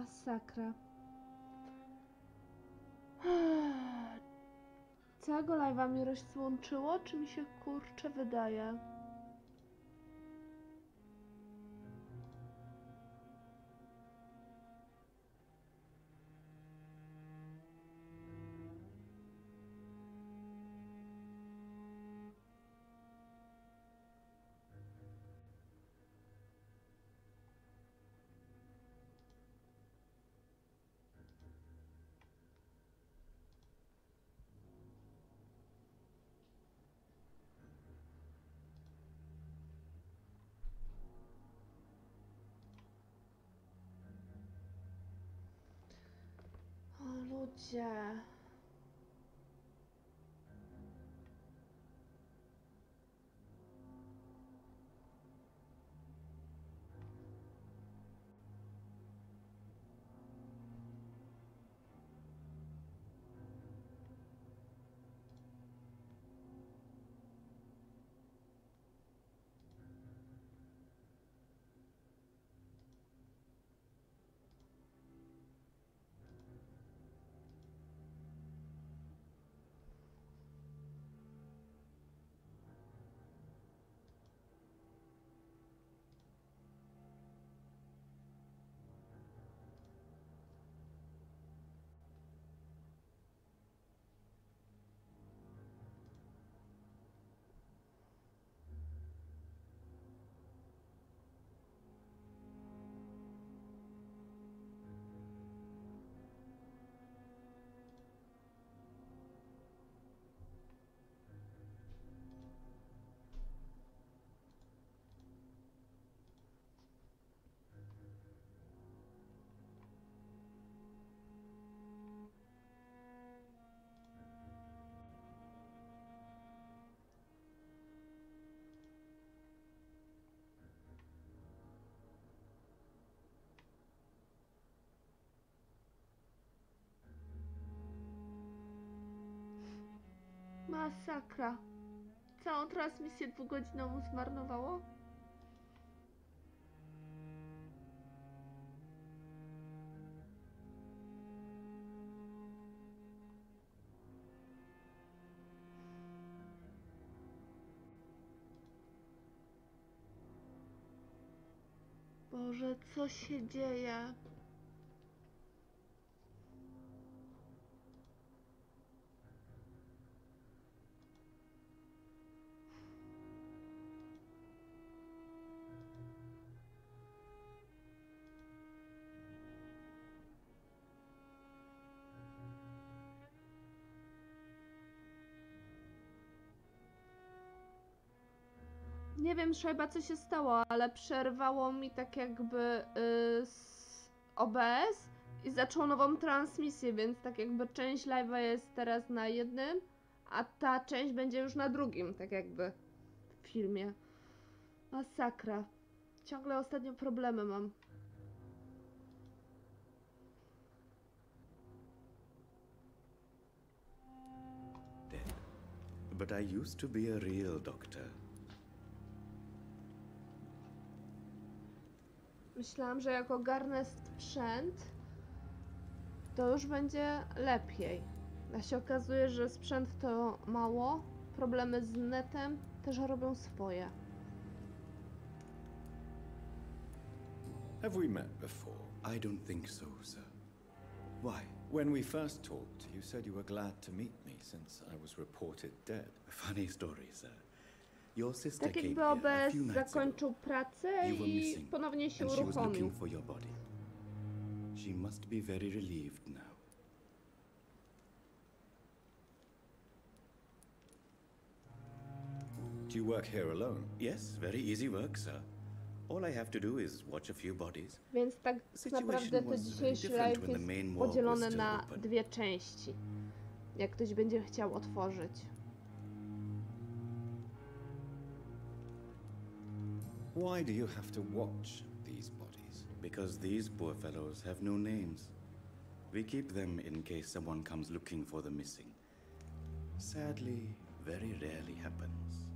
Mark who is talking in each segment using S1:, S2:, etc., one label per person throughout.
S1: Masakra. Całego live'a mi rozłączyło, czy mi się kurczę wydaje? O ludzie. Masakra. Całą transmisję 2-godzinną zmarnowało? Boże, co się dzieje? Nie wiem, Szajba, co się stało, ale przerwało mi tak jakby z OBS i zaczął nową transmisję, więc tak jakby część live'a jest teraz na jednym, a ta część będzie już na drugim, tak jakby w filmie. Masakra. Ciągle ostatnio problemy mam.
S2: Dead. But I used to be a real doctor.
S1: Myślałam, że jak ogarnę sprzęt, to już będzie lepiej. A się okazuje, że sprzęt to mało. Problemy z netem też robią swoje.
S2: Have we met before? I don't think so, sir. Why? When we first talked, you said you were glad to meet me since I was reported dead. A funny story, sir. Your sister
S1: Tak
S2: came
S1: jakby
S2: here a
S1: OBS
S2: few nights ago.
S1: zakończył pracę
S2: You were
S1: i
S2: missing,
S1: ponownie się
S2: and she was
S1: uruchomił.
S2: looking for your body. She must be very relieved now. Do you work here alone? Yes, very easy work, sir. All I have to do is watch a few bodies.
S1: Więc tak naprawdę to dzisiejszy live jest podzielony na dwie części. Jak ktoś będzie chciał otworzyć.
S2: Why do you have to watch these bodies? Because these poor fellows have no names. We keep them in case someone comes looking for the missing. Sadly, very rarely happens.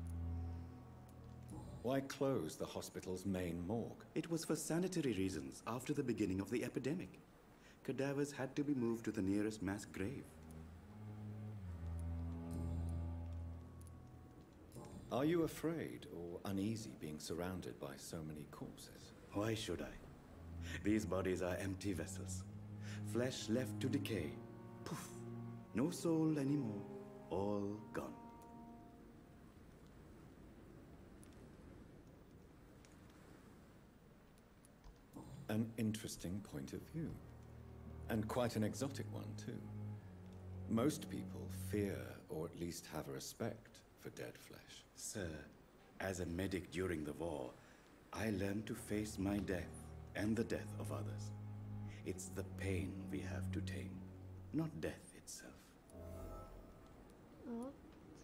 S3: Why close the hospital's main morgue?
S2: It was for sanitary reasons after the beginning of the epidemic. Cadavers had to be moved to the nearest mass grave.
S3: Are you afraid or uneasy being surrounded by so many corpses?
S2: Why should I? These bodies are empty vessels. Flesh left to decay. Poof. No soul anymore. All gone.
S3: An interesting point of view. And quite an exotic one, too. Most people fear, or at least have a respect, for dead flesh.
S2: Sir, as a medic during the war, I learned to face my death and the death of others. It's the pain we have to tame, not death itself.
S1: O,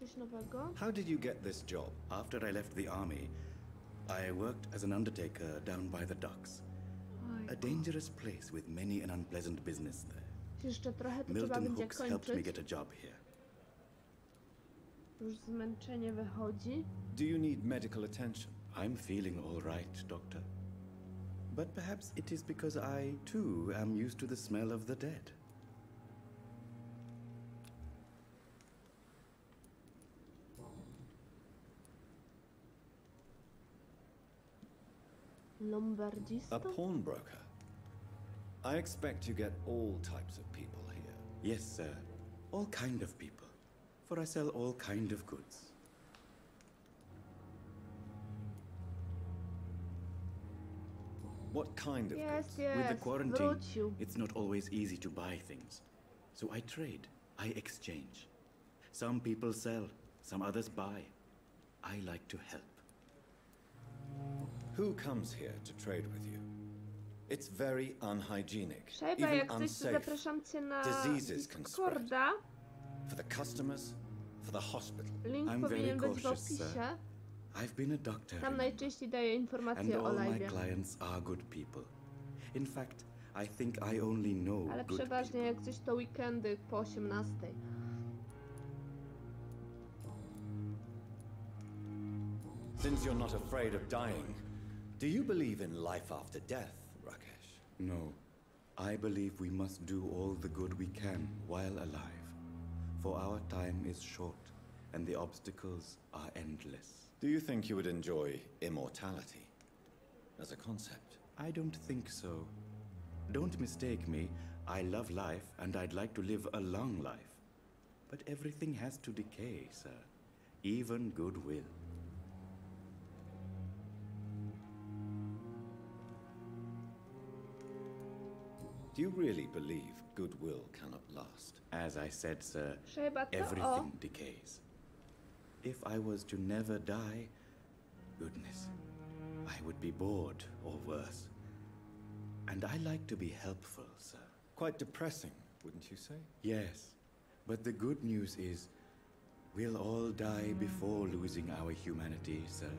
S1: coś nowego.
S3: How did you get this job?
S2: After I left the army, I worked as an undertaker down by the docks. A dangerous place with many an unpleasant business there.
S1: Jeszcze trochę to trzeba
S2: Milton
S1: będzie
S2: Hooks helped me
S1: kończyć.
S2: get a job here.
S1: Już zmęczenie wychodzi.
S3: Do you need medical attention?
S2: I'm feeling all right, Doctor. But perhaps it is because I, too, am used to the smell of the dead.
S1: Lombardista?
S3: A pawnbroker? I expect you get all types of people here.
S2: Yes, sir. All kind of people. For I sell all kind of goods.
S3: What kind of
S1: Jest,
S3: goods?
S2: With the
S1: jest.
S2: quarantine,
S1: Wrócił.
S2: it's not always easy to buy things. So I trade, I exchange. Some people sell, some others buy. I like to help.
S3: Who comes here to trade with you? It's very unhygienic,
S1: Szajba,
S3: even
S1: jak coś, to
S3: unsafe.
S1: zapraszam cię na
S3: Diseases can spread.
S1: Discorda.
S3: For the customers, for the hospital.
S1: Link
S2: I'm very
S1: powinien być w
S2: cautious,
S1: opisie.
S2: sir. I've been a doctor,
S1: Tam
S2: remember?
S1: najczęściej daję
S2: And
S1: informacje o
S2: all my
S1: live.
S2: clients are good people. In fact, I think I only know
S1: Ale
S2: good
S1: przeważnie
S2: people.
S1: jak coś to weekendy po 18.
S3: Since you're not afraid of dying, do you believe in life after death, Rakesh?
S2: No. I believe we must do all the good we can while alive. For our time is short, and the obstacles are endless.
S3: Do you think you would enjoy immortality as a concept?
S2: I don't think so. Don't mistake me. I love life, and I'd like to live a long life. But everything has to decay, sir. Even goodwill.
S3: Do you really believe goodwill cannot last?
S2: As I said, sir,
S1: Szajba, to o.
S2: everything decays. If I was to never die, goodness, I would be bored or worse. And I like to be helpful, sir.
S3: Quite depressing, wouldn't you say?
S2: Yes, but the good news is we'll all die before losing our humanity, sir.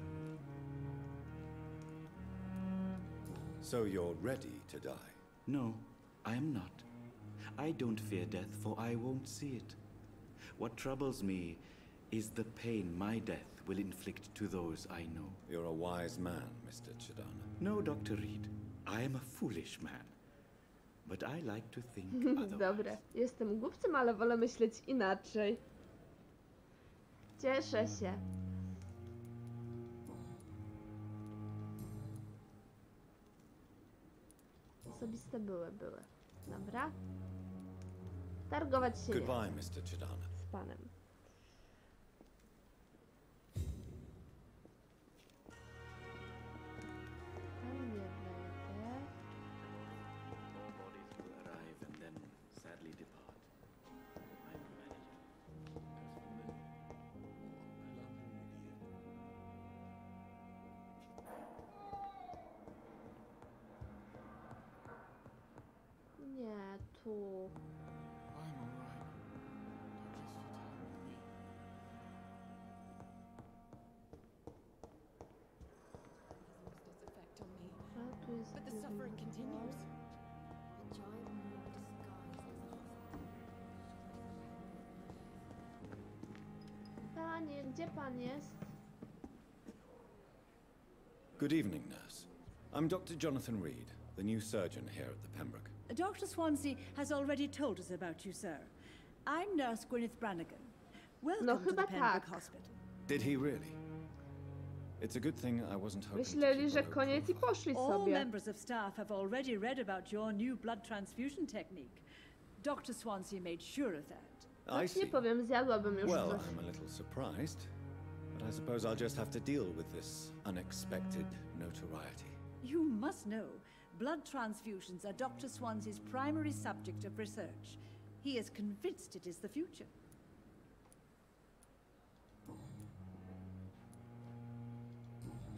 S3: So you're ready to die?
S2: No, I am not. I don't fear death, for I won't see it. What troubles me is the pain my death will inflict to those I know.
S3: You're a wise man, Mr. Chidana.
S2: No, Dr. Reed, I am a foolish man. But I like to think otherwise.
S1: Dobre, jestem głupcem, ale wolę myśleć inaczej. Cieszę się. Osobiste były. Dobra. Targować się nie
S3: Goodbye, Mr. Chidana.
S1: z panem. Tam nie wejdę.
S2: All bodies will arrive and then sadly depart. I'm a manager.
S1: Nie, tu.
S4: I'm alright. Don't use
S1: A, tu jest
S4: your time on me. But the
S1: główny
S4: suffering
S1: drzwi.
S4: continues.
S5: A giant moon disguised as a hospital.
S1: Panie, gdzie pan jest?
S3: Good evening, nurse. I'm Dr. Jonathan Reed, the new surgeon here at the Pembroke.
S6: Dr. Swansea has already told us about you, sir. I'm Nurse Gwyneth Brannigan. Welcome to the
S1: chyba
S6: Pembroke
S1: tak.
S6: Hospital.
S3: Did he really? It's a good thing I wasn't hoping to
S1: Myśleli,
S3: keep a
S1: że
S3: low
S1: koniec i
S3: profile.
S1: poszli
S6: All
S1: sobie.
S6: members of staff have already read about your new blood transfusion technique. Dr. Swansea made sure of that.
S3: I
S1: Nie
S3: see.
S1: powiem, zjadłabym już
S3: Well,
S1: coś.
S3: I'm a little surprised, but I suppose I'll just have to deal with this unexpected notoriety.
S6: You must know, blood transfusions are Dr. Swansea's primary subject of research. He is convinced it is the future.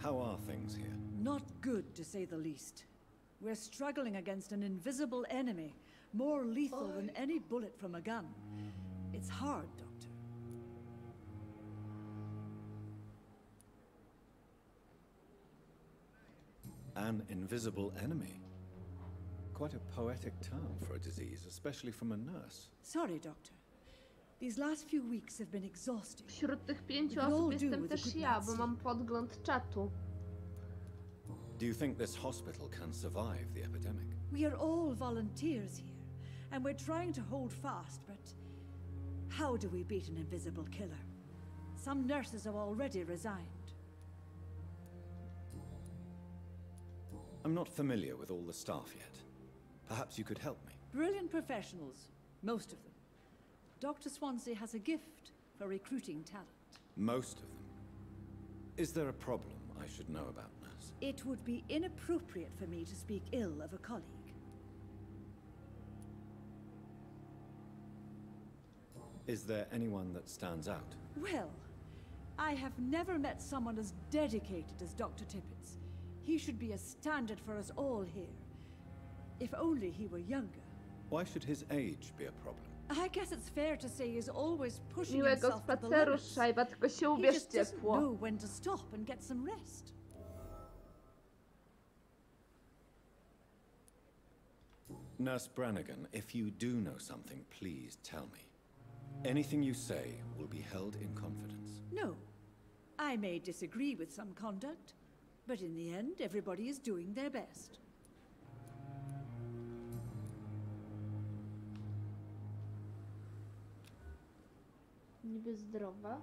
S3: How are things here?
S6: Not good, to say the least. We're struggling against an invisible enemy, more lethal than any bullet from a gun. It's hard, Doctor.
S3: An invisible enemy. Quite a poetic term for a disease, especially from a nurse.
S6: Sorry, Doctor. These last few weeks have been exhausting.
S1: Wśród tych 5
S6: We could all
S1: osób
S6: do
S1: jestem
S6: with a
S1: też
S6: good
S1: ja,
S6: night's
S1: bo mam podgląd czatu.
S3: Do you think this hospital can survive the epidemic?
S6: We are all volunteers here, and we're trying to hold fast, but how do we beat an invisible killer? Some nurses have already resigned.
S3: I'm not familiar with all the staff yet. Perhaps you could help me.
S6: Brilliant professionals, most of them. Dr. Swansea has a gift for recruiting talent.
S3: Most of them. Is there a problem I should know about, nurse?
S6: It would be inappropriate for me to speak ill of a colleague.
S3: Is there anyone that stands out?
S6: Well, I have never met someone as dedicated as Dr. Tippett. He should be a standard for us all here. If only he were younger.
S3: Why should his age be a problem?
S6: I guess it's fair to say he's always pushing
S1: Miłego
S6: himself to the
S1: spaceru,
S6: limits.
S1: Szajba, tylko się
S6: He
S1: ubierz
S6: just doesn't
S1: ciepło.
S6: know when to stop and get some rest.
S3: Nurse Brannigan, if you do know something, please tell me. Anything you say will be held in confidence.
S6: No. I may disagree with some conduct, but in the end, everybody is doing their best.
S1: Niby zdrowa.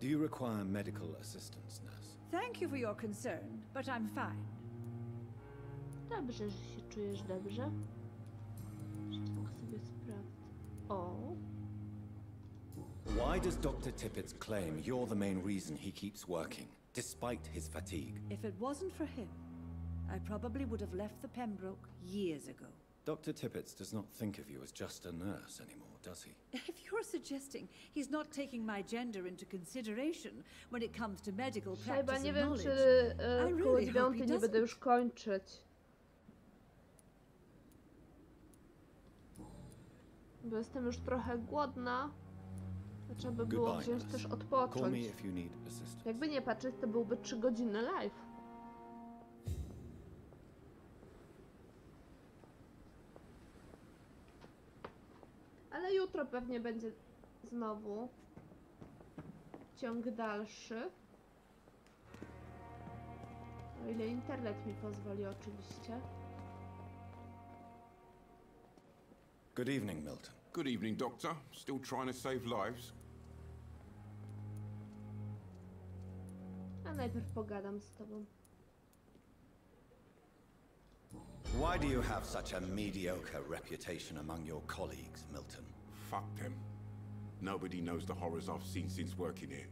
S3: Do you require medical assistance, nurse?
S6: Thank you for your concern, but I'm fine.
S1: Dobrze, że się czujesz dobrze. Jeszcze tak sobie sprawdzę. O,
S3: Why does Dr. Tippett claim you're the main reason he keeps working, despite his fatigue?
S6: If it wasn't for him, I probably would have left the Pembroke years ago.
S3: Dr. Tippett does not think of you as just a nurse anymore, does he?
S6: If you're suggesting he's not taking my gender into consideration when it comes to medical
S1: Szajba,
S6: practice
S1: nie
S6: and
S1: wiem,
S6: knowledge,
S1: czy
S6: I
S1: koło
S6: really hope
S1: 9
S6: he
S1: nie będę
S6: doesn't.
S1: już kończyć. Bo jestem już trochę głodna. To trzeba by było
S3: Goodbye,
S1: wziąć
S3: nurse.
S1: też
S3: Call me
S1: odpocząć.
S3: if you need assistance.
S1: Jakby nie patrzeć, to byłby 3 godziny live. Ale jutro pewnie będzie znowu ciąg dalszy. O ile internet mi pozwoli, oczywiście.
S3: Good evening, Milton.
S4: Good evening, Doctor. Still trying to save lives?
S1: A najpierw pogadam z tobą.
S3: Why do you have such a mediocre reputation among your colleagues, Milton?
S4: Fuck them. Nobody knows the horrors I've seen since working here.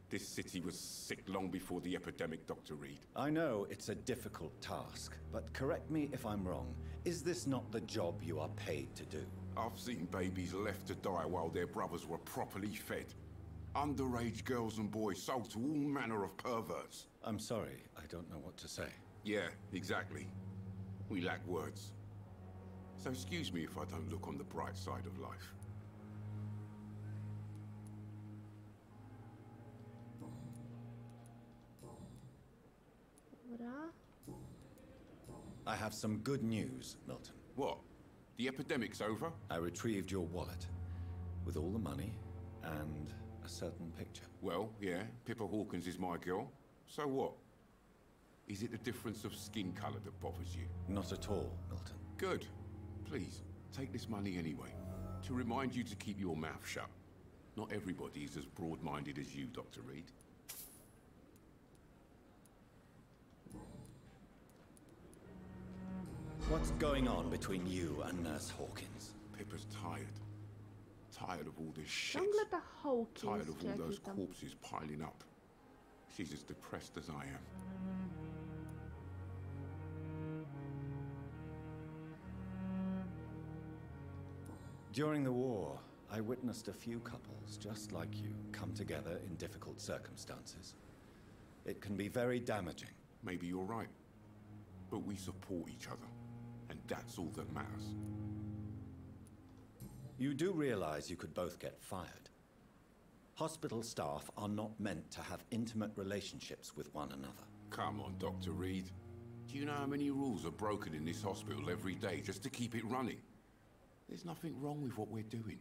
S4: This city was sick long before the epidemic, Dr. Reed.
S3: I know it's a difficult task, but correct me if I'm wrong. Is this not the job you are paid to do?
S4: I've seen babies left to die while their brothers were properly fed. Underage girls and boys sold to all manner of perverts.
S3: I'm sorry, I don't know what to say.
S4: Yeah, exactly. We lack words. So excuse me if I don't look on the bright side of life.
S1: Dobra.
S3: I have some good news, Milton.
S4: What? The epidemic's over?
S3: I retrieved your wallet with all the money and a certain picture.
S4: Well, yeah, Pippa Hawkins is my girl. So what? Is it the difference of skin color that bothers you?
S3: Not at all, Milton.
S4: Good. Please, take this money anyway. To remind you to keep your mouth shut. Not everybody is as broad-minded as you, Dr. Reed.
S3: What's going on between you and Nurse Hawkins?
S4: Pippa's tired. Tired of all this shit.
S1: Ciągle ta Hawkins,
S4: Tired of
S1: czy
S4: all
S1: jaki
S4: those
S1: tam.
S4: corpses piling up. She's as depressed as I am.
S3: During the war, I witnessed a few couples just like you come together in difficult circumstances. It can be very damaging.
S4: Maybe you're right. But we support each other. And that's all that matters.
S3: You do realize you could both get fired. Hospital staff are not meant to have intimate relationships with one another.
S4: Come on, Dr. Reed. Do you know how many rules are broken in this hospital every day just to keep it running? There's nothing wrong with what we're doing.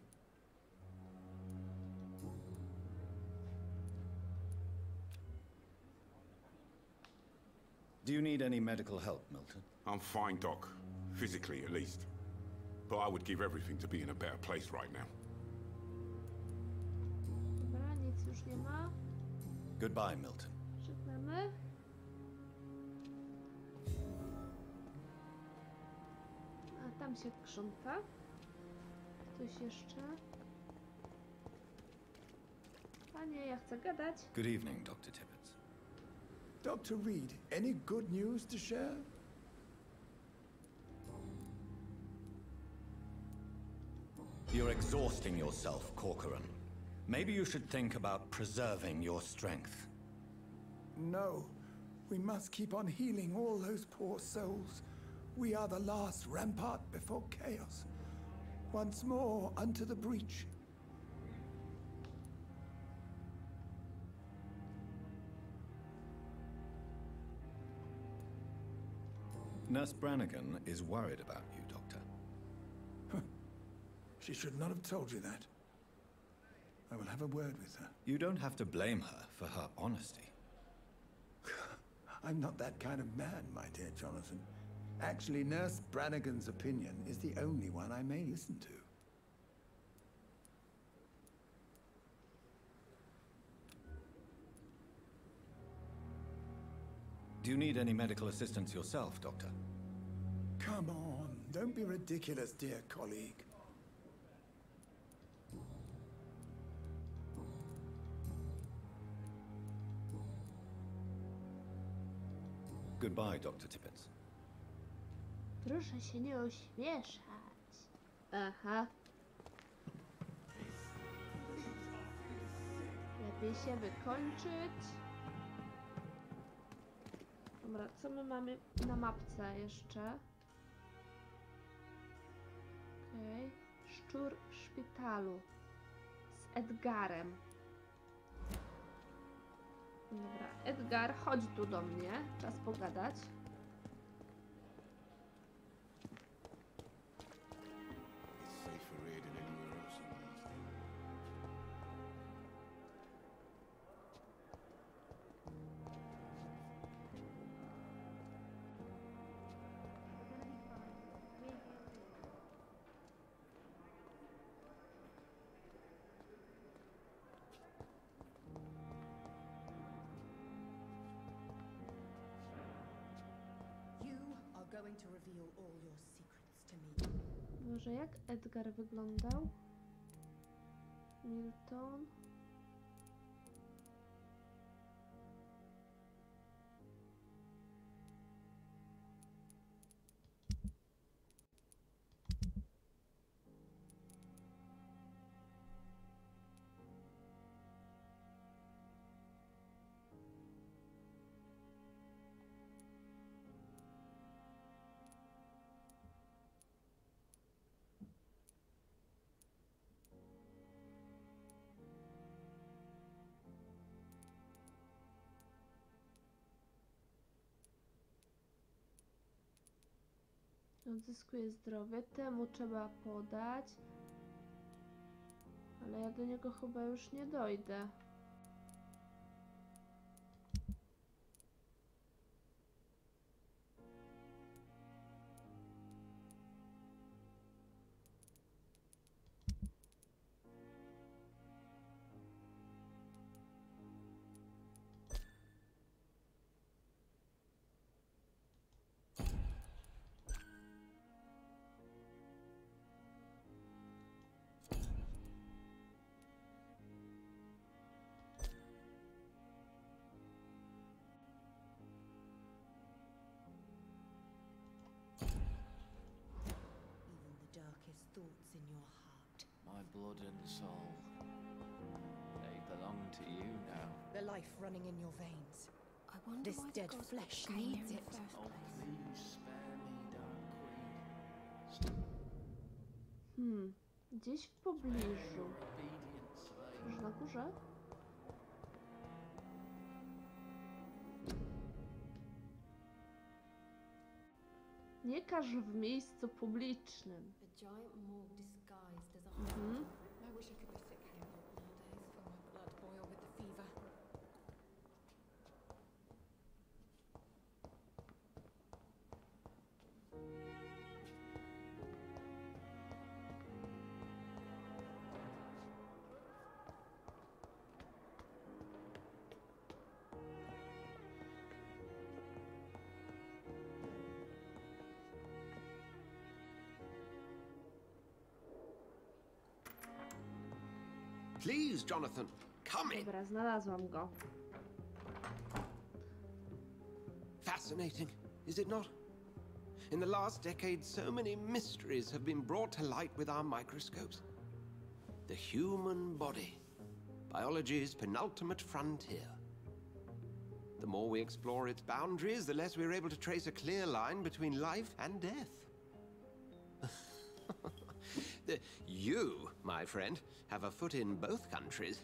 S3: Do you need any medical help, Milton?
S4: I'm fine, Doc. Physically, at least. But I would give everything to be in a better place right now.
S1: Dobra, nic już nie ma.
S3: Goodbye, Milton.
S1: Żegnamy. A tam się krząta. Coś jeszcze? Panie, ja chcę gadać.
S3: Good evening, Dr. Tippett.
S7: Dr. Reed, any good news to share?
S3: You're exhausting yourself, Corcoran. Maybe you should think about preserving your strength.
S7: No. We must keep on healing all those poor souls. We are the last rampart before chaos. Once more unto the breach.
S3: Nurse Brannigan is worried about you, Doctor.
S7: She should not have told you that. I will have a word with her.
S3: You don't have to blame her for her honesty.
S7: I'm not that kind of man, my dear Jonathan. Actually, Nurse Brannigan's opinion is the only one I may listen to.
S3: Do you need any medical assistance yourself, Doctor?
S7: Come on, don't be ridiculous, dear colleague.
S3: Goodbye, Dr. Tippett.
S1: Proszę się nie ośmieszać. Aha. Lepiej się wykończyć. Dobra, co my mamy na mapce jeszcze? Okej. Szczur w szpitalu. Z Edgarem. Dobra, Edgar, chodź tu do mnie. Czas pogadać.
S4: It's safer here than anywhere else in the East.
S5: You are going to reveal all your secrets to me.
S1: Może jak Edgar wyglądał? Milton. Odzyskuje zdrowie. Temu trzeba podać. Ale ja do niego chyba już nie dojdę.
S5: thoughts in your heart.
S8: My blood and soul, they belong to you now.
S5: The life running in your veins.
S9: I wonder
S5: This
S9: why the
S5: dead
S9: gods
S5: flesh
S9: came here
S5: needs
S9: in
S5: it.
S9: the first
S8: Oh,
S9: place.
S8: please spare me, Dark Queen.
S1: Gdzieś w pobliżu.
S8: Obedient slave.
S1: Może na górze? Nie każ w miejscu publicznym.
S9: A giant morgue disguised as a hospital. I wish I could be sick here nowadays. Feel my blood boil with the fever.
S10: Please, Jonathan, come in.
S1: Dobra, znalazłam go.
S10: Fascinating, is it not? In the last decade, so many mysteries have been brought to light with our microscopes. The human body, biology's penultimate frontier. The more we explore its boundaries, the less we're able to trace a clear line between life and death. You, my friend, have a foot in both countries.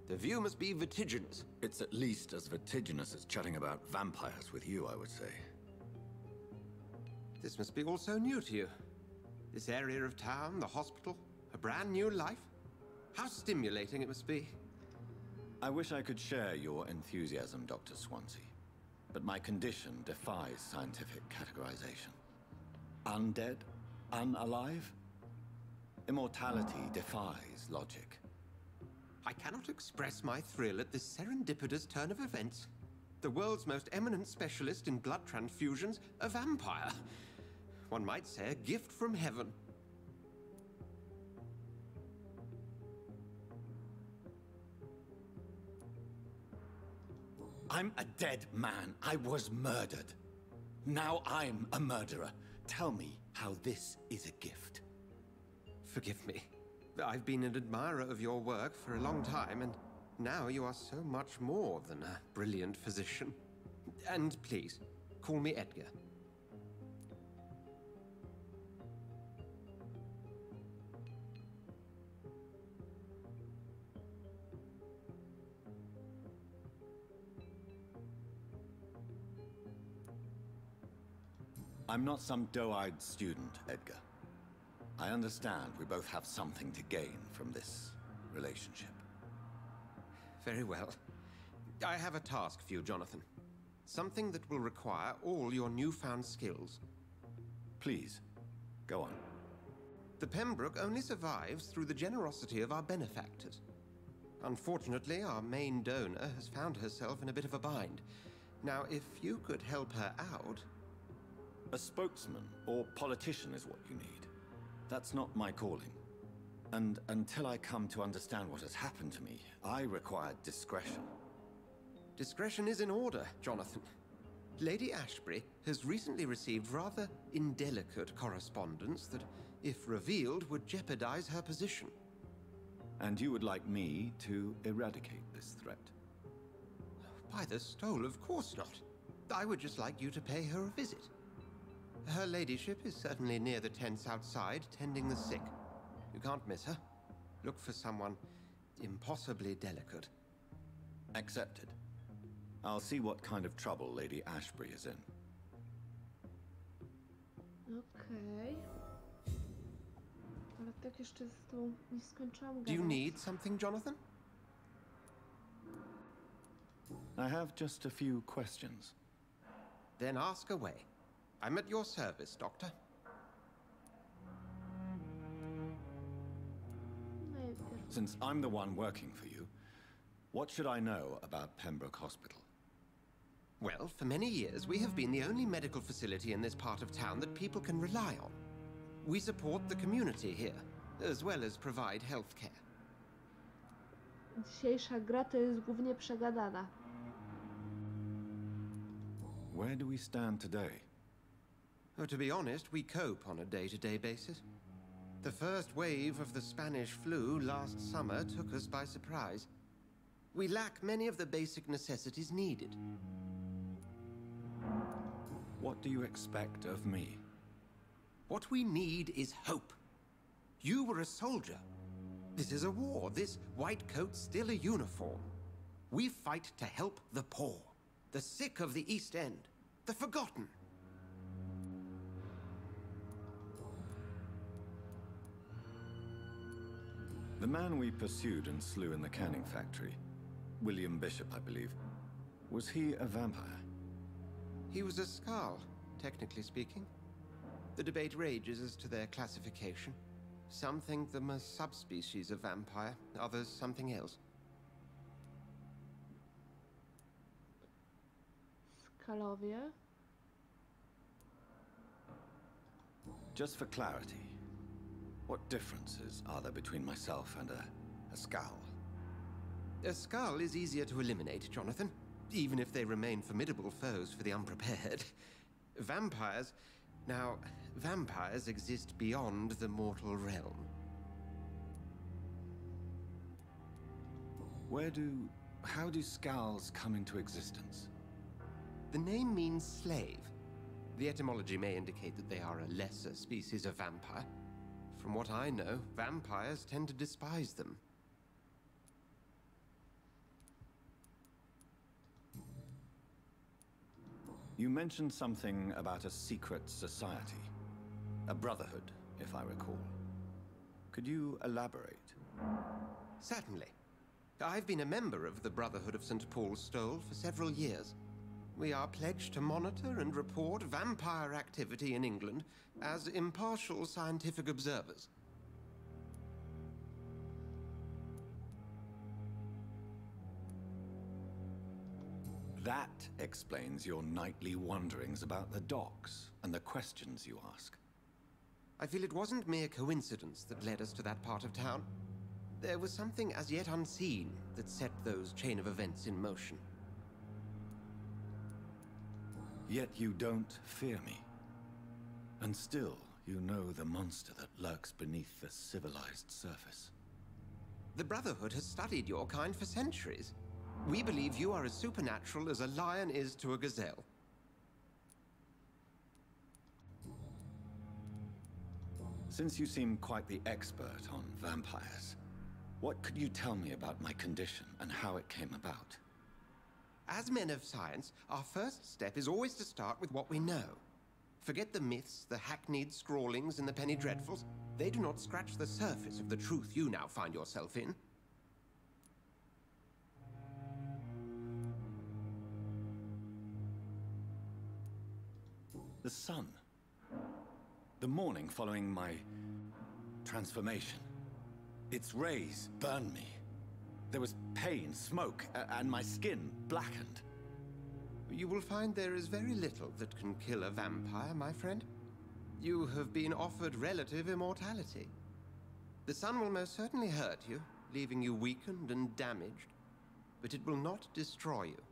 S10: The view must be vertiginous.
S3: It's at least as vertiginous as chatting about vampires with you, I would say.
S10: This must be all so new to you. This area of town, the hospital, a brand new life. How stimulating it must be.
S3: I wish I could share your enthusiasm, Dr. Swansea. But my condition defies scientific categorization. Undead? Unalive? Immortality defies logic.
S10: I cannot express my thrill at this serendipitous turn of events. The world's most eminent specialist in blood transfusions, a vampire. One might say a gift from heaven.
S3: I'm a dead man. I was murdered. Now I'm a murderer. Tell me how this is a gift.
S10: Forgive me. I've been an admirer of your work for a long time, and now you are so much more than a brilliant physician. And please, call me Edgar.
S3: I'm not some doe-eyed student, Edgar. I understand we both have something to gain from this relationship.
S10: Very well. I have a task for you, Jonathan. Something that will require all your newfound skills.
S3: Please, go on.
S10: The Pembroke only survives through the generosity of our benefactors. Unfortunately, our main donor has found herself in a bit of a bind. Now, if you could help her out...
S3: A spokesman or politician is what you need. That's not my calling. And until I come to understand what has happened to me, I require discretion.
S10: Discretion is in order, Jonathan. Lady Ashbury has recently received rather indelicate correspondence that, if revealed, would jeopardize her position.
S3: And you would like me to eradicate this threat?
S10: By the stole, of course not. I would just like you to pay her a visit. Her ladyship is certainly near the tents outside, tending the sick. You can't miss her. Look for someone impossibly delicate.
S3: Accepted. I'll see what kind of trouble Lady Ashbury is in.
S1: Okej. Ale tak jeszcze z tą nie skończyłam
S10: Do you
S1: gadać.
S10: need something, Jonathan?
S3: I have just a few questions.
S10: Then ask away. I'm at your service, Doctor.
S1: Najpierw.
S3: Since I'm the one working for you, what should I know about Pembroke Hospital?
S10: Well, for many years, we have been the only medical facility in this part of town that people can rely on. We support the community here, as well as provide health care.
S1: Dzisiejsza gra to jest głównie przegadana.
S3: Where do we stand today?
S10: Oh, to be honest, we cope on a day-to-day basis. The first wave of the Spanish flu last summer took us by surprise. We lack many of the basic necessities needed.
S3: What do you expect of me?
S10: What we need is hope. You were a soldier. This is a war. This white coat's still a uniform. We fight to help the poor, the sick of the East End, the forgotten.
S3: The man we pursued and slew in the canning factory, William Bishop, I believe, was he a vampire?
S10: He was a Skald, technically speaking. The debate rages as to their classification. Some think them a subspecies of vampire, others something else.
S1: Skalowie.
S3: Just for clarity, what differences are there between myself and a Skald?
S10: A Skald is easier to eliminate, Jonathan, even if they remain formidable foes for the unprepared. Vampires... Now, vampires exist beyond the mortal realm.
S3: How do Skalds come into existence?
S10: The name means slave. The etymology may indicate that they are a lesser species of vampire. From what I know, vampires tend to despise them.
S3: You mentioned something about a secret society. A brotherhood, if I recall. Could you elaborate?
S10: Certainly. I've been a member of the Brotherhood of St. Paul's Stole for several years. We are pledged to monitor and report vampire activity in England as impartial scientific observers.
S3: That explains your nightly wanderings about the docks and the questions you ask.
S10: I feel it wasn't mere coincidence that led us to that part of town. There was something as yet unseen that set those chain of events in motion.
S3: Yet you don't fear me. And still, you know the monster that lurks beneath the civilized surface.
S10: The Brotherhood has studied your kind for centuries. We believe you are as supernatural as a lion is to a gazelle.
S3: Since you seem quite the expert on vampires, what could you tell me about my condition and how it came about?
S10: As men of science, our first step is always to start with what we know. Forget the myths, the hackneyed scrawlings, and the penny dreadfuls. They do not scratch the surface of the truth you now find yourself in.
S3: The sun. The morning following my transformation. Its rays burned me. There was pain, smoke, and my skin blackened.
S10: You will find there is very little that can kill a vampire, my friend. You have been offered relative immortality. The sun will most certainly hurt you, leaving you weakened and damaged, but it will not destroy you.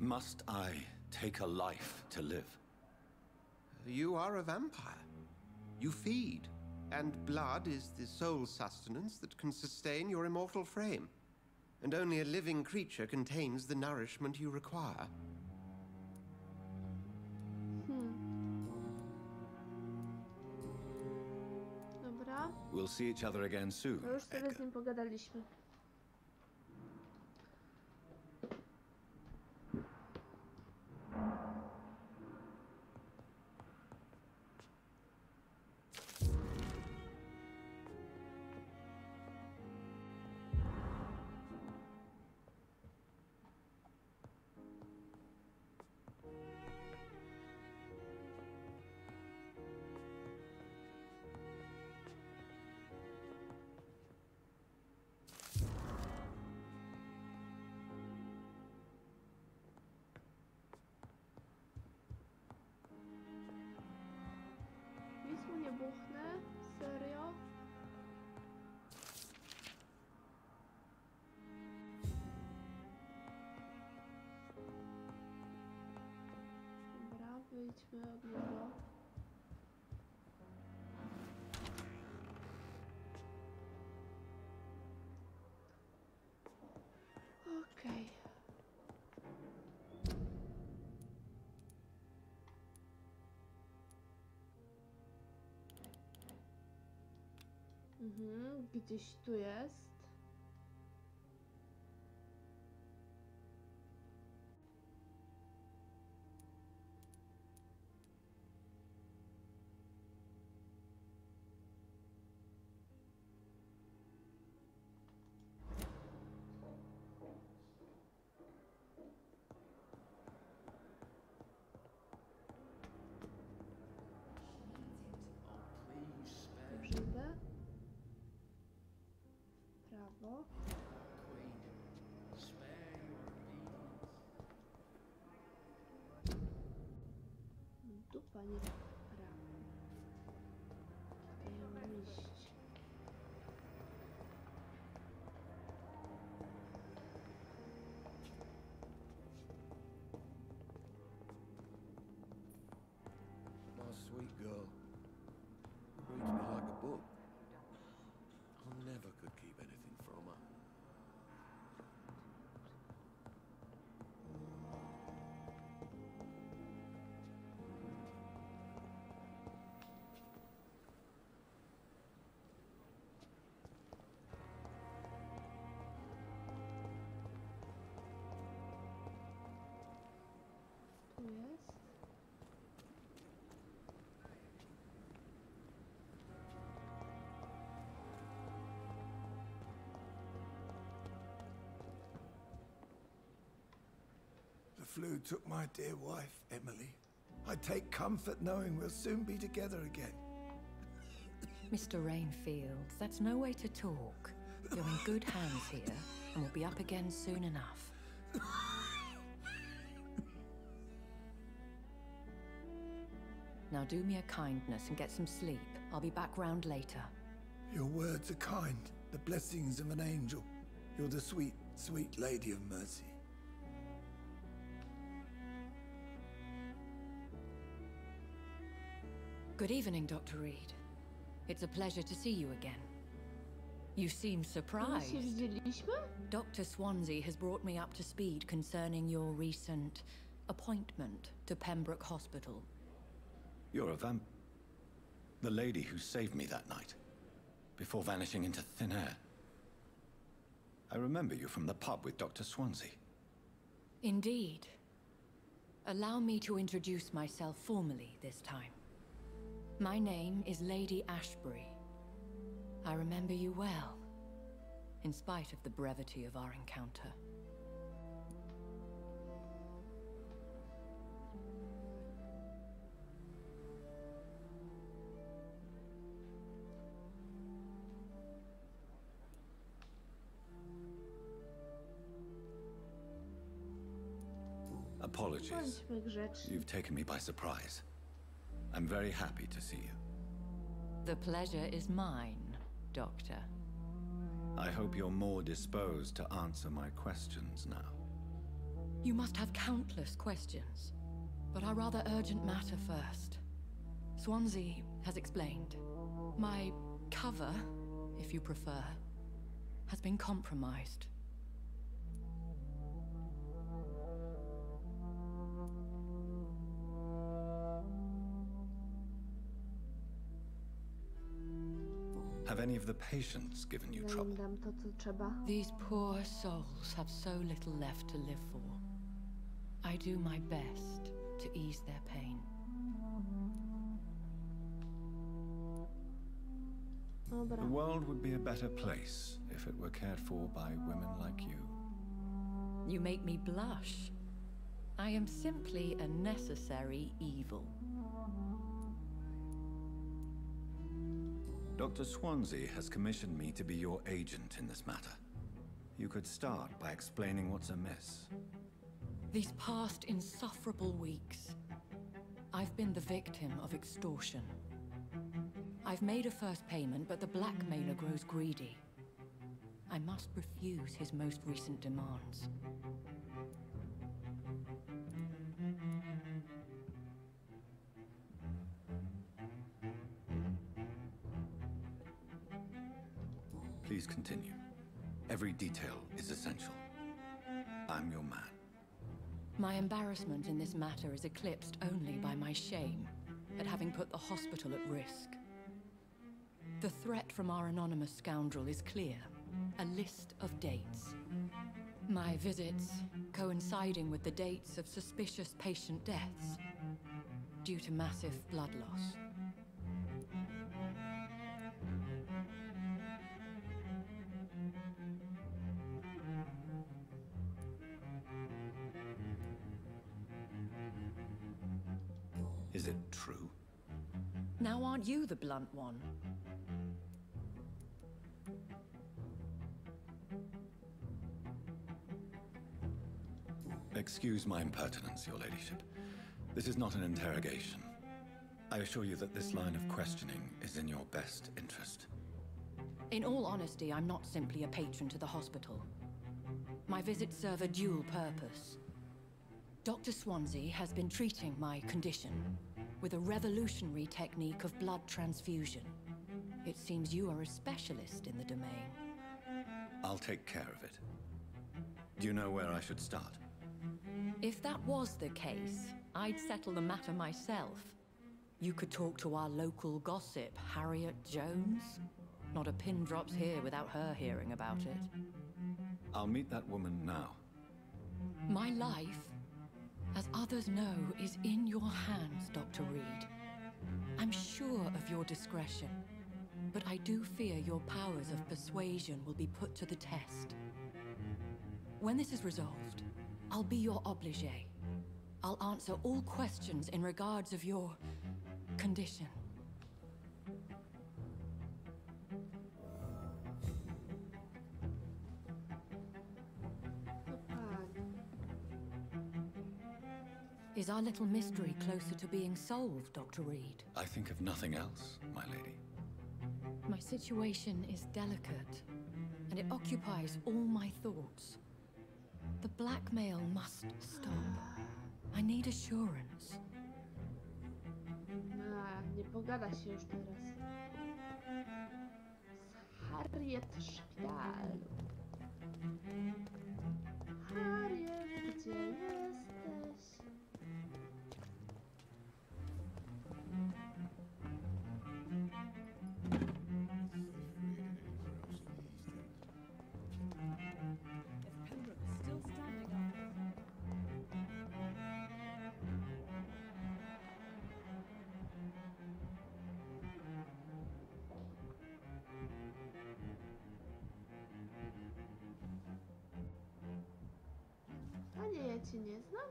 S3: Must I take a life to live?
S10: You are a vampire. You feed, and blood is the sole sustenance that can sustain your immortal frame. And only a living creature contains the nourishment you require.
S1: Dobra.
S3: We'll see each other again soon.
S1: To już sobie z nim pogadaliśmy. Nic mu nie buchnę? Serio? Dobra, wyjdźmy od niego. Gdzieś tu jest. Przede. Prawo. Dupa, nie prawo. Tutaj mam iść.
S10: My sweet girl reads me like a book. I never could keep anything from her.
S1: Tu jest.
S7: The flu took my dear wife, Emily. I take comfort knowing we'll soon be together again.
S11: Mr. Rainfield, that's no way to talk. You're in good hands here, and we'll be up again soon enough. Now do me a kindness and get some sleep. I'll be back round later.
S7: Your words are kind, the blessings of an angel. You're the sweet, sweet Lady of Mercy.
S11: Good evening, Dr. Reed. It's a pleasure to see you again. You seem
S1: My się
S11: surprised.
S1: widzieliśmy?
S11: Dr. Swansea has brought me up to speed concerning your recent appointment to Pembroke Hospital.
S3: You're a the lady who saved me that night, before vanishing into thin air. I remember you from the pub with Dr. Swansea.
S11: Indeed. Allow me to introduce myself formally this time. My name is Lady Ashbury. I remember you well, in spite of the brevity of our encounter.
S3: Apologies.
S1: Bądźmy grzeczni.
S3: You've taken me by surprise. I'm very happy to see you.
S11: The pleasure is mine, Doctor.
S3: I hope you're more disposed to answer my questions now.
S11: You must have countless questions, but our rather urgent matter first. Swansea has explained. My cover, if you prefer, has been compromised.
S3: Have any of the patients given you trouble?
S1: Dam to, co trzeba.
S11: These poor souls have so little left to live for. I do my best to ease their pain.
S3: The
S1: Dobra.
S3: world would be a better place if it were cared for by women like you.
S11: You make me blush. I am simply a necessary evil.
S3: Dr. Swansea has commissioned me to be your agent in this matter. You could start by explaining what's amiss.
S11: These past insufferable weeks, I've been the victim of extortion. I've made a first payment, but the blackmailer grows greedy. I must refuse his most recent demands.
S3: Please continue. Every detail is essential. I'm your man.
S11: My embarrassment in this matter is eclipsed only by my shame at having put the hospital at risk. The threat from our anonymous scoundrel is clear. A list of dates. My visits coinciding with the dates of suspicious patient deaths due to massive blood loss.
S3: Is it true?
S11: Now aren't you the blunt one?
S3: Excuse my impertinence, Your Ladyship. This is not an interrogation. I assure you that this line of questioning is in your best interest.
S11: In all honesty, I'm not simply a patron to the hospital. My visits serve a dual purpose. Dr. Swansea has been treating my condition with a revolutionary technique of blood transfusion. It seems you are a specialist in the domain.
S3: I'll take care of it. Do you know where I should start?
S11: If that was the case, I'd settle the matter myself. You could talk to our local gossip, Harriet Jones. Not a pin drops here without her hearing about it.
S3: I'll meet that woman now.
S11: My life, as others know, is in your hands, Dr. Reed. I'm sure of your discretion, but I do fear your powers of persuasion will be put to the test. When this is resolved, I'll be your obligé. I'll answer all questions in regards of your condition. Is our little mystery closer to being solved, Dr. Reed?
S3: I think of nothing else, my lady.
S11: My situation is delicate, and it occupies all my thoughts. The blackmail must stop. I need assurance.
S1: Nie pogada się już teraz. Harriet w szpitalu. Harriet, gdzie jesteś? Panie, ja cię nie znam.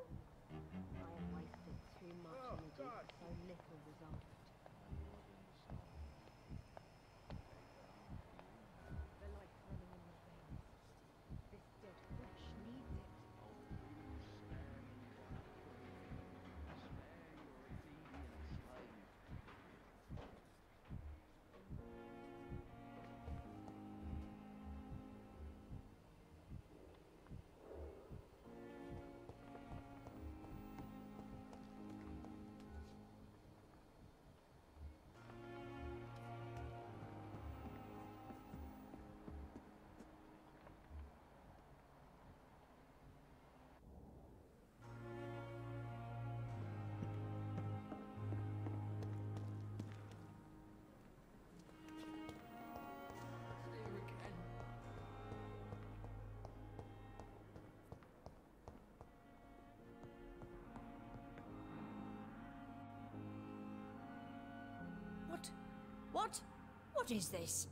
S6: What is this?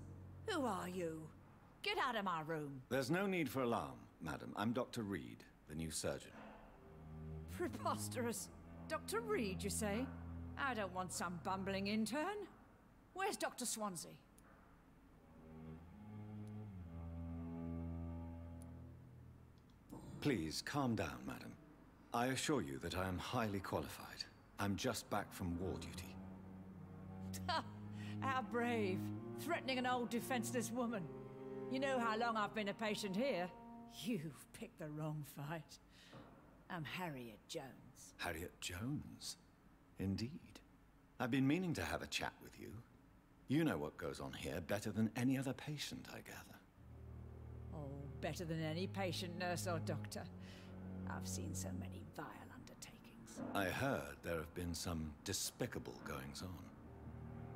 S6: Who are you? Get out of my room.
S3: There's no need for alarm, madam. I'm Dr. Reed, the new surgeon.
S6: Preposterous. Dr. Reed, you say? I don't want some bumbling intern. Where's Dr. Swansea?
S3: Please, calm down, madam. I assure you that I am highly qualified. I'm just back from war duty.
S6: How brave. Threatening an old defenseless woman. You know how long I've been a patient here? You've picked the wrong fight. I'm Harriet Jones.
S3: Harriet Jones? Indeed. I've been meaning to have a chat with you. You know what goes on here better than any other patient, I gather.
S6: Oh, better than any patient, nurse or doctor. I've seen so many vile undertakings.
S3: I heard there have been some despicable goings-on.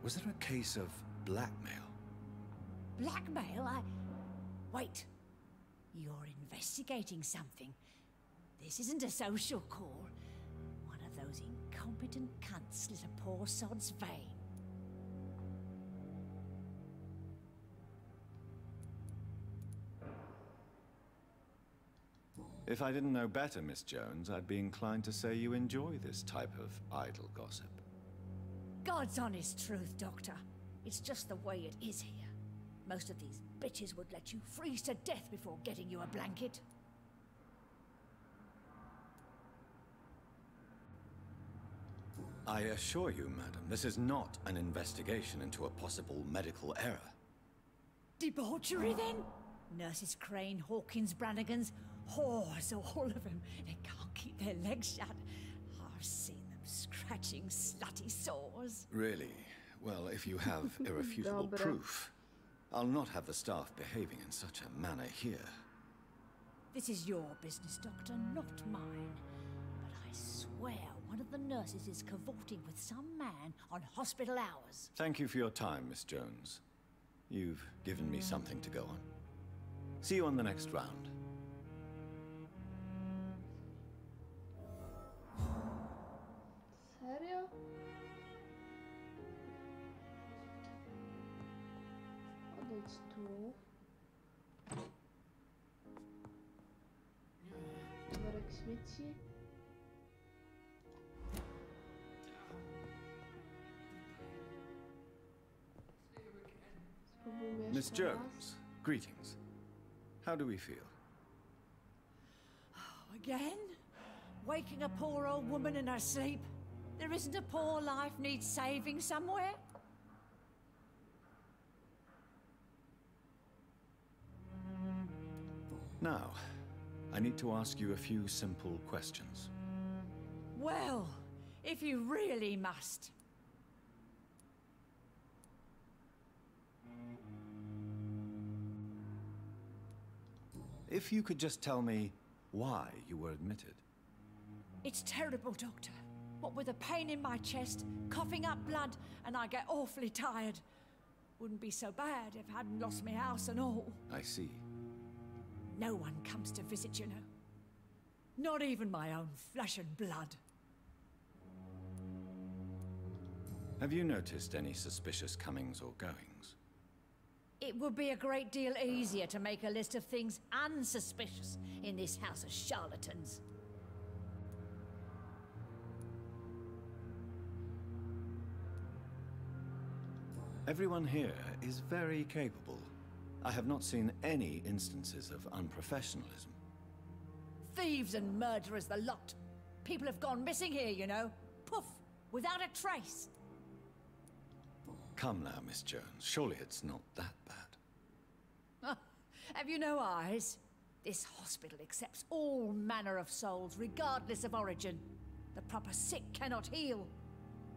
S3: Was there a case of blackmail?
S12: Blackmail? Wait. You're investigating something. This isn't a social call. One of those incompetent cunts slit a poor sod's vein.
S3: If I didn't know better, Miss Jones, I'd be inclined to say you enjoy this type of idle gossip.
S12: God's honest truth, Doctor. It's just the way it is here. Most of these bitches would let you freeze to death before getting you a blanket.
S3: I assure you, madam, this is not an investigation into a possible medical error.
S12: Debauchery, then? Nurses Crane, Hawkins, Brannigans, whores, all of them. They can't keep their legs shut. I've seen them scratching slutty sores.
S3: Really? Well, if you have irrefutable proof, I'll not have the staff behaving in such a manner here.
S12: This is your business, Doctor, not mine. But I swear one of the nurses is cavorting with some man on hospital hours.
S3: Thank you for your time, Miss Jones. You've given me something to go on. See you on the next round.
S1: Serio? Odejdź tu. Worek śmieci. Spróbujmy
S3: Miss
S1: jeszcze raz.
S3: Jones, greetings. How do we feel?
S12: Again? Waking a poor old woman in her sleep? There isn't a poor life needs saving somewhere?
S3: Now, I need to ask you a few simple questions.
S12: Well, if you really must.
S3: If you could just tell me why you were admitted.
S12: It's terrible, Doctor. What with a pain in my chest, coughing up blood, and I get awfully tired. Wouldn't be so bad if I hadn't lost my house and all.
S3: I see.
S12: No one comes to visit, you know. Not even my own flesh and blood.
S3: Have you noticed any suspicious comings or goings?
S12: It would be a great deal easier to make a list of things unsuspicious in this house of charlatans.
S3: Everyone here is very capable. I have not seen any instances of unprofessionalism.
S12: Thieves and murderers, the lot. People have gone missing here, you know. Poof, without a trace.
S3: Come now, Miss Jones. Surely it's not that bad.
S12: Have you no eyes? This hospital accepts all manner of souls, regardless of origin. The proper sick cannot heal.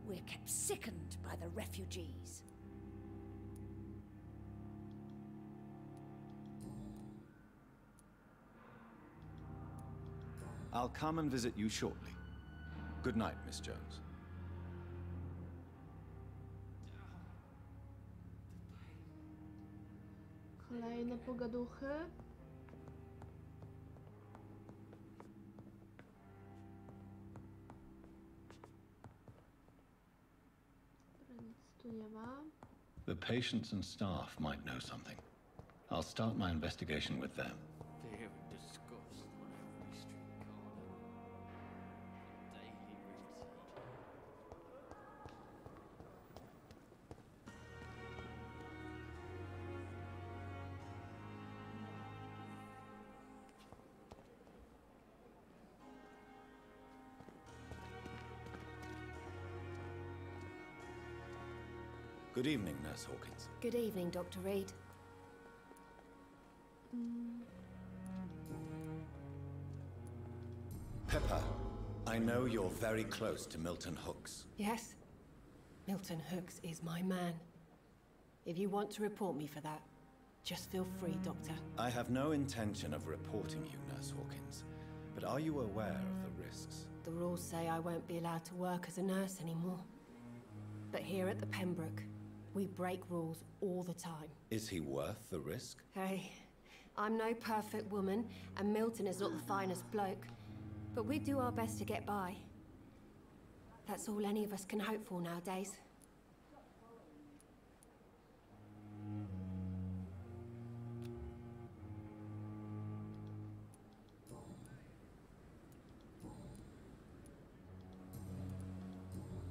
S12: We're kept sickened by the refugees.
S3: I'll come and visit you shortly. Good night, Miss Jones.
S1: Kolejne pogaduchy. Nic tu nie ma.
S3: The patients and staff might know something. I'll start my investigation with them.
S8: Fear and disgust on every street corner. Daily routine.
S3: Good evening, Nurse Hawkins.
S13: Good evening, Dr. Reed.
S3: Pepper, I know you're very close to Milton Hooks.
S13: Yes? Milton Hooks is my man. If you want to report me for that, just feel free, Doctor.
S3: I have no intention of reporting you, Nurse Hawkins. But are you aware of the risks?
S13: The rules say I won't be allowed to work as a nurse anymore. But here at the Pembroke, We break rules all the time.
S3: Is he worth the risk?
S13: Hey, I'm no perfect woman, and Milton is not the finest bloke. But we do our best to get by. That's all any of us can hope for nowadays.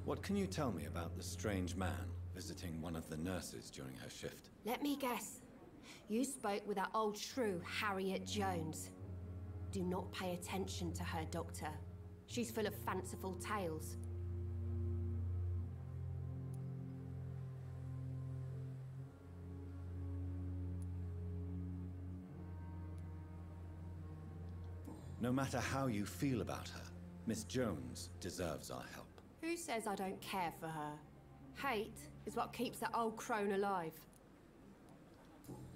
S3: What can you tell me about the strange man visiting one of the nurses during her shift?
S13: Let me guess. You spoke with that old shrew, Harriet Jones. Do not pay attention to her, Doctor. She's full of fanciful tales.
S3: No matter how you feel about her, Miss Jones deserves our help.
S13: Who says I don't care for her? Hate is what keeps that old crone alive.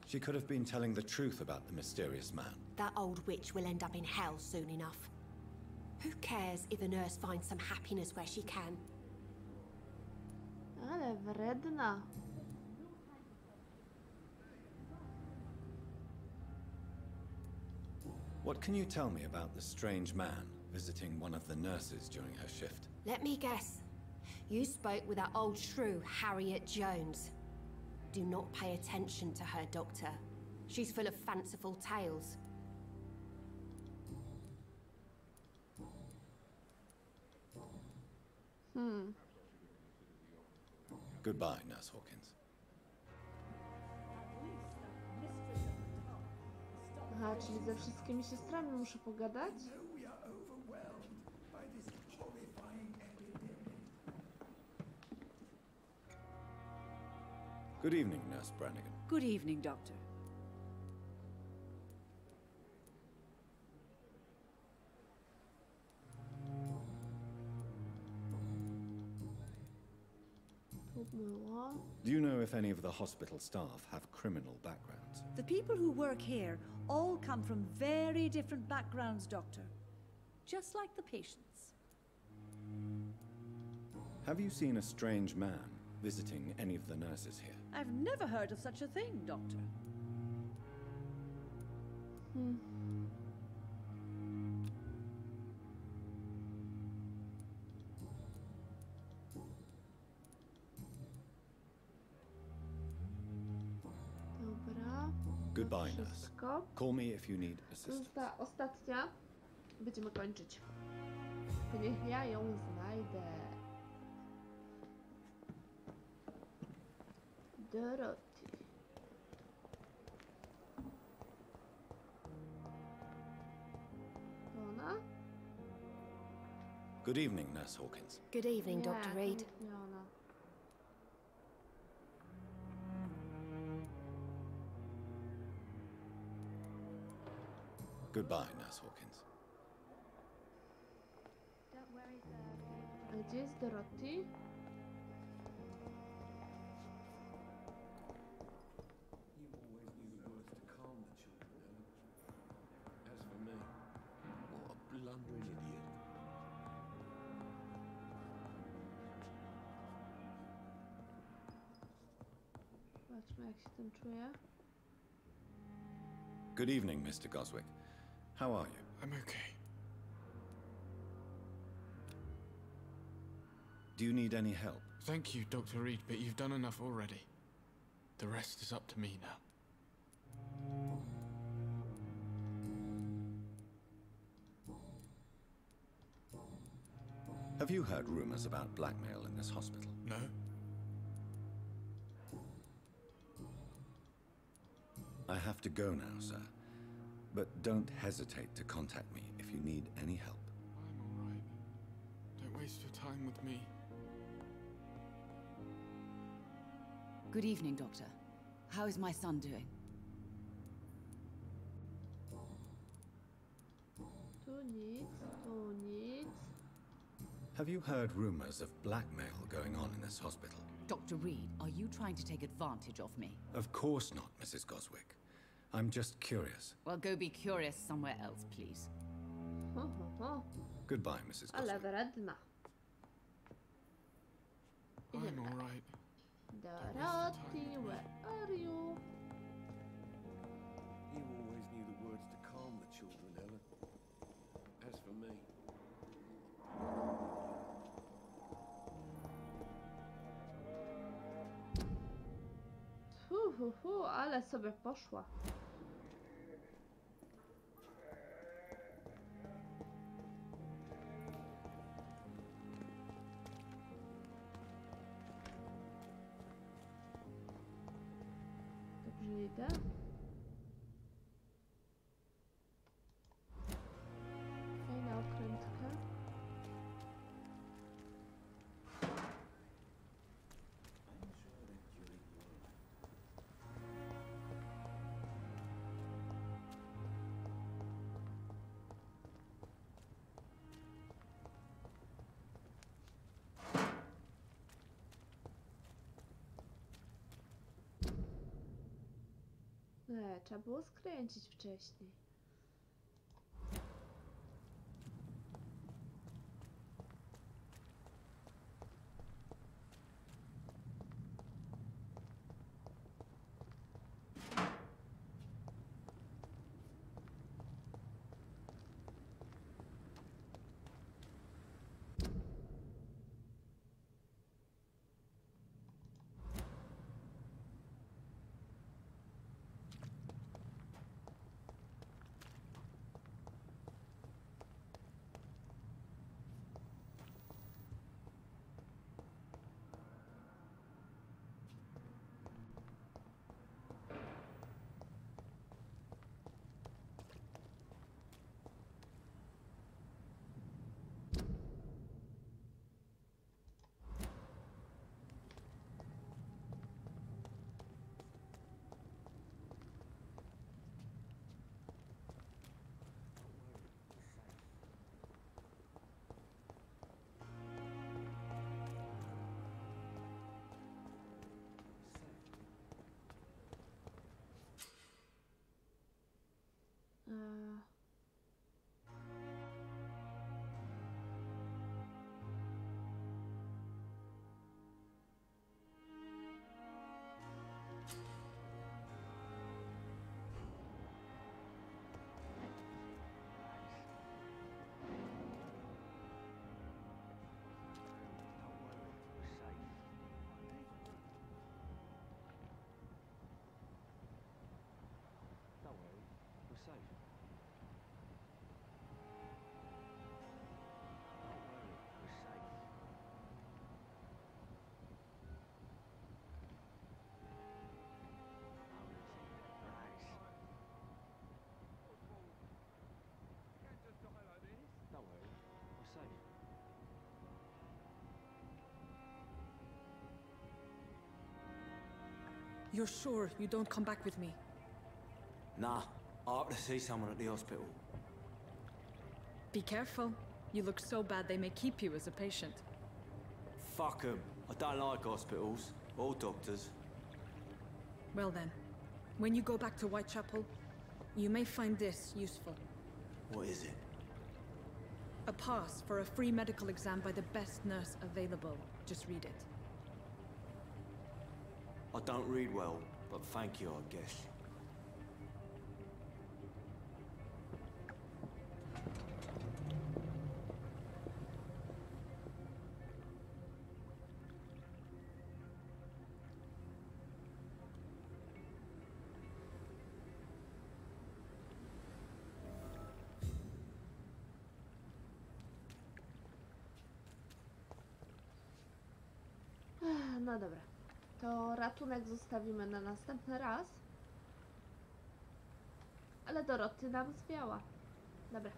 S3: She could have been telling the truth about the mysterious man.
S13: That old witch will end up in hell soon enough. Who cares if the nurse finds some happiness where she can?
S1: Ale wredna.
S3: What can you tell me about the strange man visiting one of the nurses during her shift?
S13: Let me guess. You spoke with that old shrew, Harriet Jones. Do not pay attention to her, Doctor. She's full of fanciful tales.
S3: Goodbye, Nurse Hawkins.
S1: Aha, czyli ze wszystkimi siostrami muszę pogadać?
S3: Good evening, Nurse Brannigan.
S6: Good evening, Doctor.
S3: Do you know if any of the hospital staff have criminal backgrounds?
S6: The people who work here all come from very different backgrounds, Doctor. Just like the patients.
S3: Have you seen a strange man visiting any of the nurses here?
S6: I've never heard of such a thing, Doctor.
S1: Dobra.
S3: Goodbye, nurse.
S1: Wszystko.
S3: Call me if you need
S1: To
S3: assistance.
S1: jest ta ostatnia. Będziemy kończyć. To niech ja ją znajdę. Dorothy. To ona?
S3: Good evening, Nurse Hawkins.
S13: Good evening,
S1: Nie,
S13: Dr.
S1: to
S13: Reed.
S1: nie ona.
S3: Goodbye, Nurse Hawkins.
S1: A gdzie jest Dorothy?
S8: You always knew the words to calm the children, Ellen. As for me, what a blundering idiot.
S1: Zobaczmy, jak się tym czuje.
S3: Good evening, Mr. Goswick. How are you?
S14: I'm okay.
S3: Do you need any help?
S14: Thank you, Dr. Reed, but you've done enough already. The rest is up to me now.
S3: Have you heard rumors about blackmail in this hospital?
S14: No?
S3: I have to go now, sir. But don't hesitate to contact me if you need any help.
S14: I'm all right. Don't waste your time with me.
S15: Good evening, Doctor. How is my son doing?
S1: Tu nic, tu nic.
S3: Have you heard rumors of blackmail going on in this hospital?
S15: Dr. Reed, are you trying to take advantage of me?
S3: Of course not, Mrs. Goswick. I'm just curious.
S15: Well, go be curious somewhere else, please.
S3: Goodbye, Mrs.
S1: Ale
S3: Goswick.
S1: wredna.
S14: I'm all right.
S1: Dorothy, where are you?
S8: You always knew the words to calm the children, Ellen. As for me...
S1: Ale sobie poszła. Dobrze idę. Fajna okrętka. Trzeba było skręcić wcześniej.
S16: You're sure you don't come back with me?
S17: Nah, I have to see someone at the hospital.
S16: Be careful. You look so bad they may keep you as a patient.
S17: Fuck 'em. I don't like hospitals or doctors.
S16: Well then, when you go back to Whitechapel, you may find this useful.
S17: What is it?
S16: A pass for a free medical exam by the best nurse available. Just read it.
S17: I don't read well, but thank you, I guess.
S1: No dobra. To ratunek zostawimy na następny raz. Ale Doroty nam zwiała. Dobra.